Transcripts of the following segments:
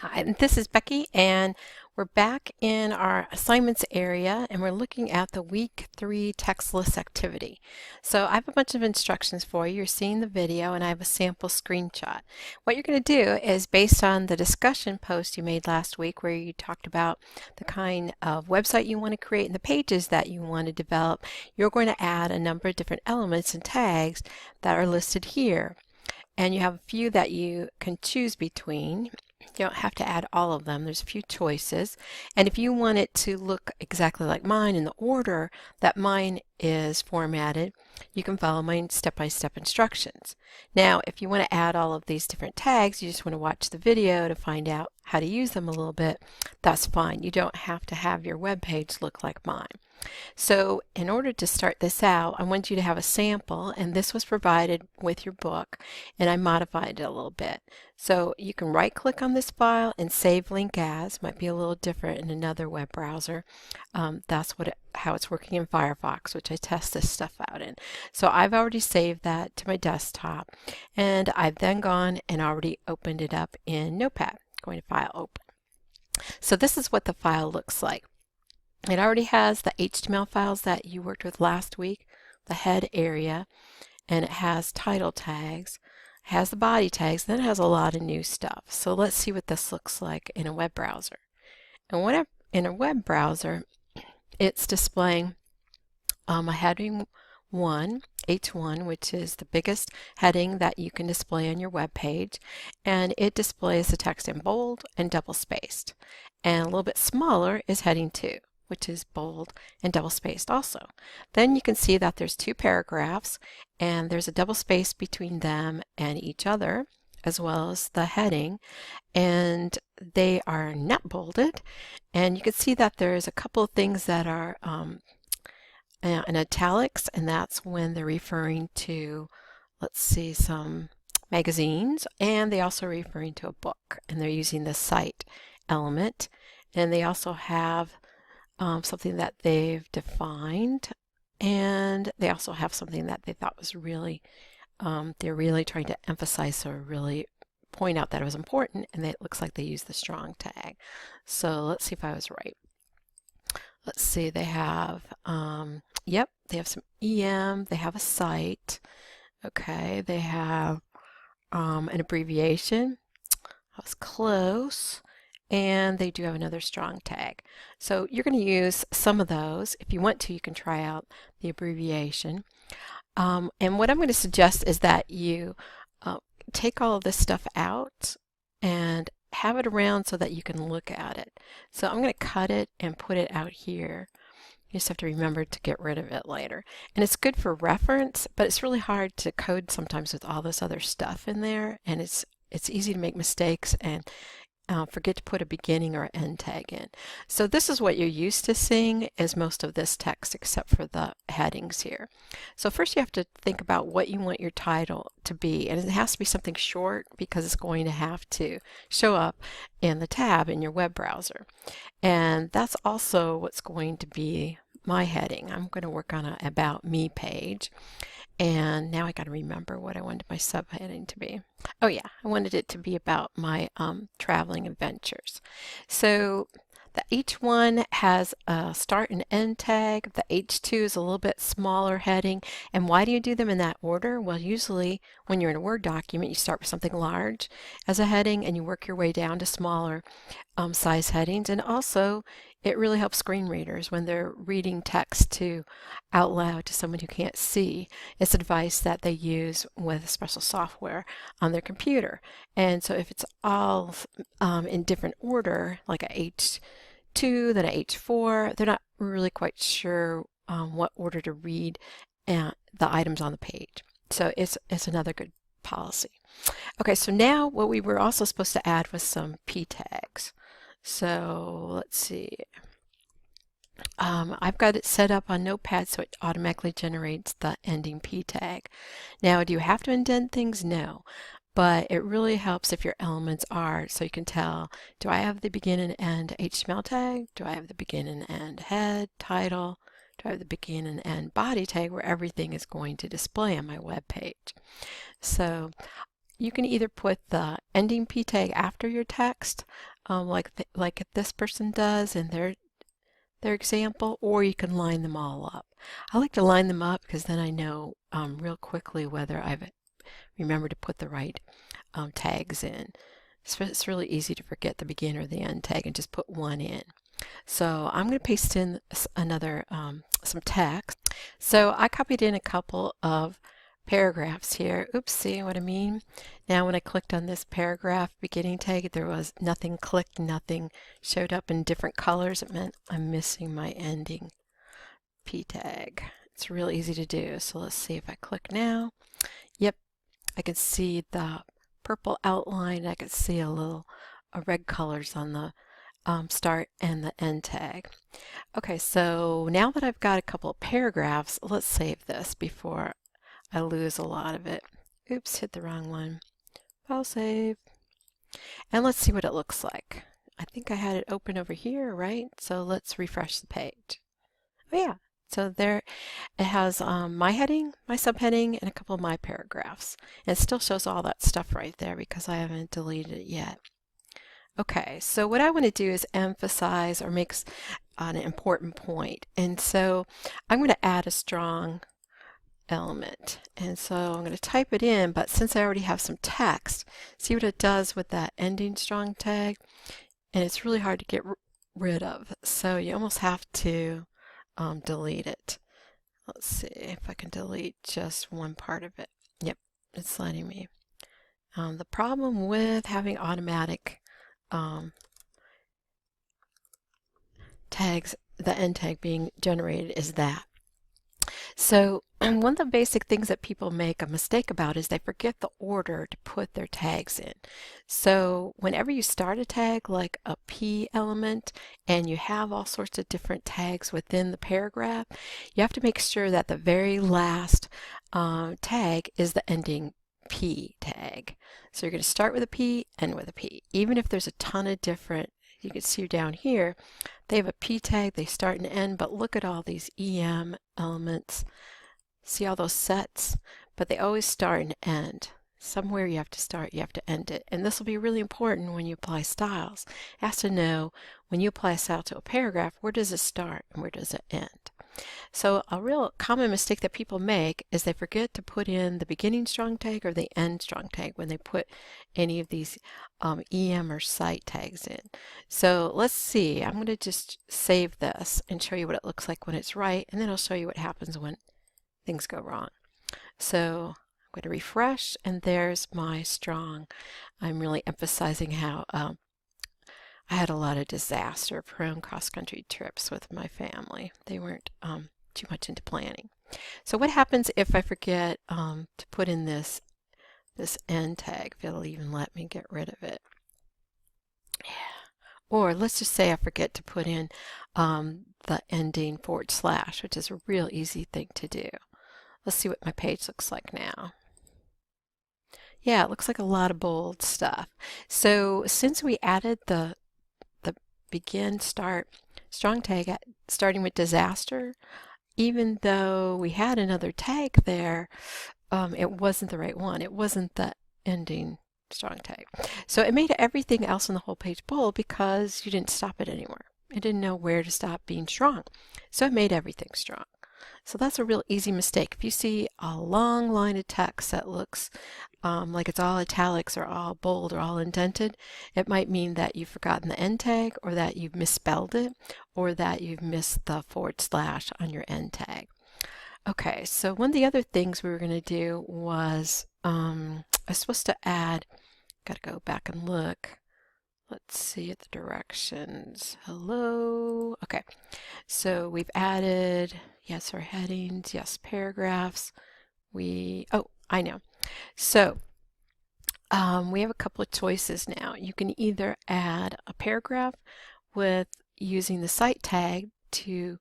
Hi, this is Becky, and we're back in our assignments area, and we're looking at the week 3 text list activity. So I have a bunch of instructions for you. You're seeing the video, and I have a sample screenshot. What you're going to do is, based on the discussion post you made last week where you talked about the kind of website you want to create and the pages that you want to develop, you're going to add a number of different elements and tags that are listed here. And you have a few that you can choose between. You don't have to add all of them. There's a few choices. And if you want it to look exactly like mine in the order that mine is formatted, you can follow my step-by-step instructions. Now, if you want to add all of these different tags, you just want to watch the video to find out how to use them a little bit, that's fine. You don't have to have your web page look like mine. So in order to start this out, I want you to have a sample, and this was provided with your book, and I modified it a little bit. So you can right click on this file and save link as. Might be a little different in another web browser. That's how it's working in Firefox, which I test this stuff out in. So I've already saved that to my desktop, and I've then gone and already opened it up in Notepad. Going to File, Open. So this is what the file looks like. It already has the HTML files that you worked with last week, the head area, and it has title tags, it has the body tags, then it has a lot of new stuff. So let's see what this looks like in a web browser. And in a web browser, it's displaying a heading 1, H1, which is the biggest heading that you can display on your web page, and it displays the text in bold and double spaced. And a little bit smaller is heading 2, which is bold and double spaced also. Then you can see that there's 2 paragraphs, and there's a double space between them and each other, as well as the heading, and they are not bolded. And you can see that there's a couple of things that are in italics, and that's when they're referring to, let's see, some magazines, and they also are referring to a book, and they're using the cite element. And they also have something that they've defined, and they also have something that they thought was really, they're really trying to emphasize or really point out that it was important, and it looks like they used the strong tag. So let's see if I was right. Let's see, they have, yep, they have some EM, they have a cite, okay, they have an abbreviation, that was close, and they do have another strong tag. So you're going to use some of those. If you want to, you can try out the abbreviation. And what I'm going to suggest is that you take all of this stuff out and have it around so that you can look at it. So I'm going to cut it and put it out here. You just have to remember to get rid of it later. And it's good for reference, but it's really hard to code sometimes with all this other stuff in there, and it's easy to make mistakes and forget to put a beginning or end tag in. So this is what you're used to seeing is most of this text except for the headings here. So first you have to think about what you want your title to be, and it has to be something short because it's going to have to show up in the tab in your web browser. And that's also what's going to be my heading. I'm going to work on a About Me page. And now I got to remember what I wanted my subheading to be. Oh yeah, I wanted it to be about my traveling adventures. So the H1 has a start and end tag. The H2 is a little bit smaller heading. And why do you do them in that order? Well, usually when you're in a Word document, you start with something large as a heading and you work your way down to smaller size headings. And also, it really helps screen readers when they're reading text out loud to someone who can't see. It's advice that they use with special software on their computer. And so if it's all in different order, like a H2, then a H4, they're not really quite sure what order to read the items on the page. So it's another good policy. Okay, so now what we were also supposed to add was some P tags. So let's see. I've got it set up on Notepad so it automatically generates the ending P tag. Now, do you have to indent things? No. But it really helps if your elements are, so you can tell, do I have the begin and end HTML tag? Do I have the begin and end head, title? Do I have the begin and end body tag where everything is going to display on my web page? So you can either put the ending p tag after your text, like this person does in their example, or you can line them all up. I like to line them up because then I know real quickly whether I've remembered to put the right tags in. It's really easy to forget the begin or the end tag and just put one in. So I'm going to paste in another some text. So I copied in a couple of paragraphs here. Oops, see what I mean? Now when I clicked on this paragraph beginning tag, there was nothing clicked, nothing showed up in different colors. It meant I'm missing my ending p tag. It's real easy to do. So let's see if I click now. Yep, I can see the purple outline. I can see a little red colors on the start and the end tag. Okay, so now that I've got a couple of paragraphs, let's save this before I lose a lot of it. Oops, hit the wrong one. File save. And let's see what it looks like. I think I had it open over here, right? So let's refresh the page. Oh yeah, so there it has my heading, my subheading, and a couple of my paragraphs. And it still shows all that stuff right there because I haven't deleted it yet. Okay, so what I want to do is emphasize or make an important point. And so I'm going to add a strong element. And so I'm going to type it in, but since I already have some text, see what it does with that ending strong tag? And it's really hard to get rid of. So you almost have to delete it. Let's see if I can delete just one part of it. Yep, it's letting me. The problem with having automatic tags, the end tag being generated, is that. So one of the basic things that people make a mistake about is they forget the order to put their tags in. So whenever you start a tag like a P element and you have all sorts of different tags within the paragraph, you have to make sure that the very last tag is the ending P tag. So you're going to start with a P, end with a P. Even if there's a ton of different, you can see down here, they have a P tag, they start and end, but look at all these EM elements. See all those sets? But they always start and end. Somewhere you have to start, you have to end it. And this will be really important when you apply styles. It has to know when you apply a style to a paragraph, where does it start and where does it end? So a real common mistake that people make is they forget to put in the beginning strong tag or the end strong tag when they put any of these EM or cite tags in. So let's see, I'm going to just save this and show you what it looks like when it's right, and then I'll show you what happens when things go wrong. So I'm going to refresh, and there's my strong. I'm really emphasizing how I had a lot of disaster-prone cross-country trips with my family. They weren't too much into planning. So what happens if I forget to put in this end tag? If it'll even let me get rid of it. Yeah. Or let's just say I forget to put in the ending / which is a real easy thing to do. Let's see what my page looks like now. Yeah, it looks like a lot of bold stuff. So since we added the begin start strong tag starting with disaster, even though we had another tag there, it wasn't the right one. It wasn't the ending strong tag. So it made everything else on the whole page bold because you didn't stop it anywhere. It didn't know where to stop being strong. So it made everything strong. So that's a real easy mistake. If you see a long line of text that looks like it's all italics or all bold or all indented, it might mean that you've forgotten the end tag, or that you've misspelled it, or that you've missed the / on your end tag. Okay, so one of the other things we were going to do was I was supposed to add, got to go back and look. Let's see at the directions. Hello. Okay, so we've added, yes, our headings, yes, paragraphs. Oh, I know. So we have a couple of choices now. You can either add a paragraph with using the cite tag to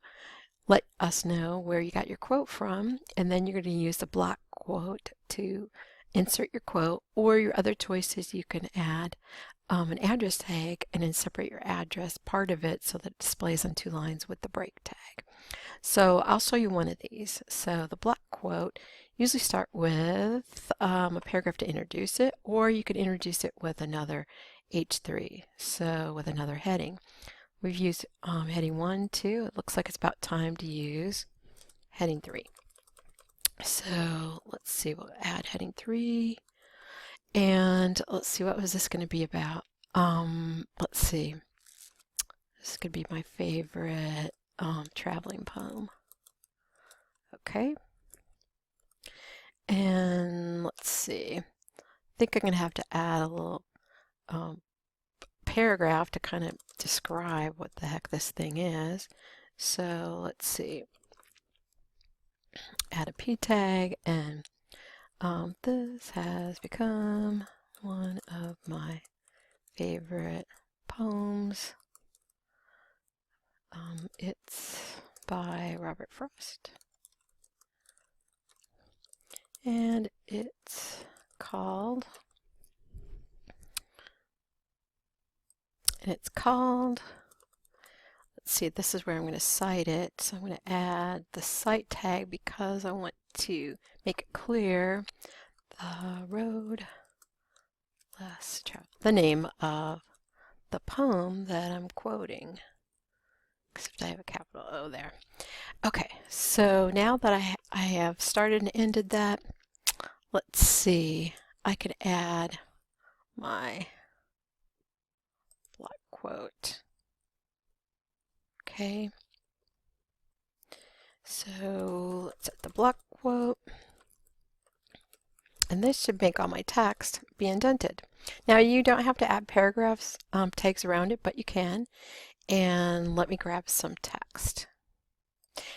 let us know where you got your quote from, and then you're going to use the block quote to insert your quote, or your other choices, you can add an address tag and then separate your address part of it so that it displays on 2 lines with the break tag. So I'll show you one of these. So the block quote, usually start with a paragraph to introduce it, or you could introduce it with another H3, so with another heading. We've used heading 1, 2. It looks like it's about time to use heading 3. So let's see, we'll add heading 3. And let's see, what was this going to be about? Let's see. This could be my favorite traveling poem. Okay. And let's see. I think I'm going to have to add a little paragraph to kind of describe what the heck this thing is. So let's see. Add a p tag, and this has become one of my favorite poems. It's by Robert Frost, and it's called let's see, this is where I'm going to cite it. So I'm going to add the cite tag because I want to make it clear the road less traveled, the name of the poem that I'm quoting, except I have a capital O there. Okay, so now that I have started and ended that, let's see, I could add my block quote. Okay, so let's set the block quote, and this should make all my text be indented. Now you don't have to add paragraphs, tags around it, but you can. And let me grab some text.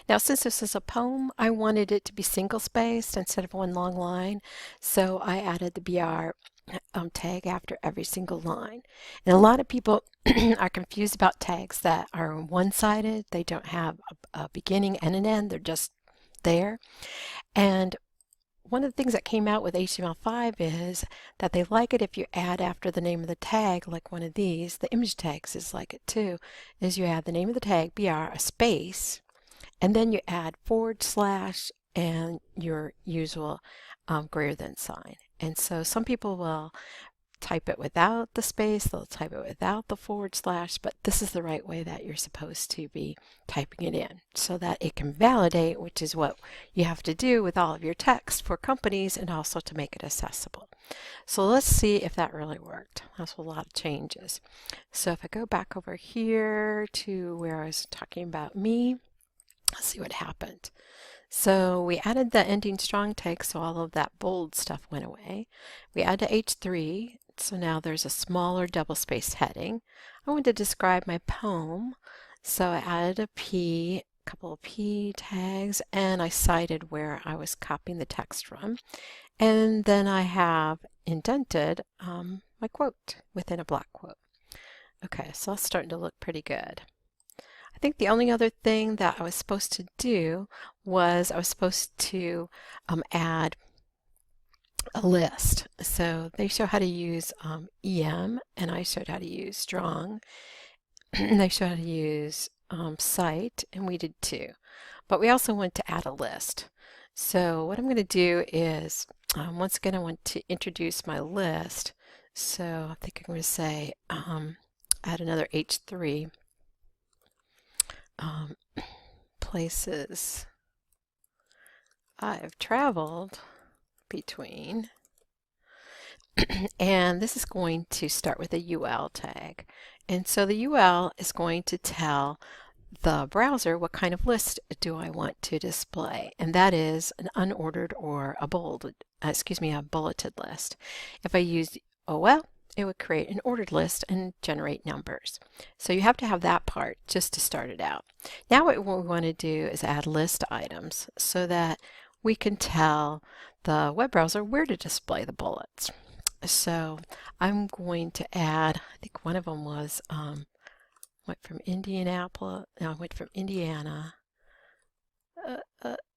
Now since this is a poem, I wanted it to be single spaced instead of one long line, so I added the BR tag after every single line. And a lot of people are confused about tags that are one-sided. They don't have a beginning and an end, they're just there. And one of the things that came out with HTML5 is that they like it if you add after the name of the tag, like one of these. The image tags is like it too, is you add the name of the tag, BR, a space, and then you add / and your usual greater than sign. And so some people will type it without the space, they'll type it without the / but this is the right way that you're supposed to be typing it in so that it can validate, which is what you have to do with all of your text for companies and also to make it accessible. So let's see if that really worked. That's a lot of changes. So if I go back over here to where I was talking about me, let's see what happened. So we added the ending strong tag, so all of that bold stuff went away. We added H3, so now there's a smaller double-spaced heading. I wanted to describe my poem, so I added a couple of P tags, and I cited where I was copying the text from. And then I have indented my quote within a block quote. Okay, so that's starting to look pretty good. I think the only other thing that I was supposed to do was I was supposed to add a list. So they show how to use EM, and I showed how to use strong. And they showed how to use cite, and we did too. But we also want to add a list. So what I'm going to do is, once again, I want to introduce my list. So I think I'm going to say add another H3. Places I've traveled between, and this is going to start with a UL tag. And so the UL is going to tell the browser what kind of list do I want to display, and that is an unordered or a bulleted list. If I use OL, it would create an ordered list and generate numbers. So you have to have that part just to start it out. Now what we want to do is add list items so that we can tell the web browser where to display the bullets. So I'm going to add, I think one of them was, went from Indianapolis, no, I went from Indiana,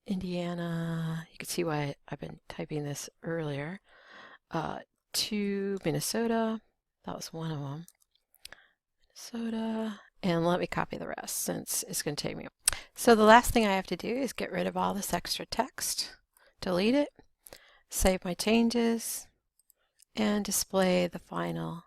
Indiana, you can see why I've been typing this earlier, to Minnesota. That was one of them. Minnesota. And let me copy the rest since it's going to take me. So the last thing I have to do is get rid of all this extra text. delete it, save my changes, and display the final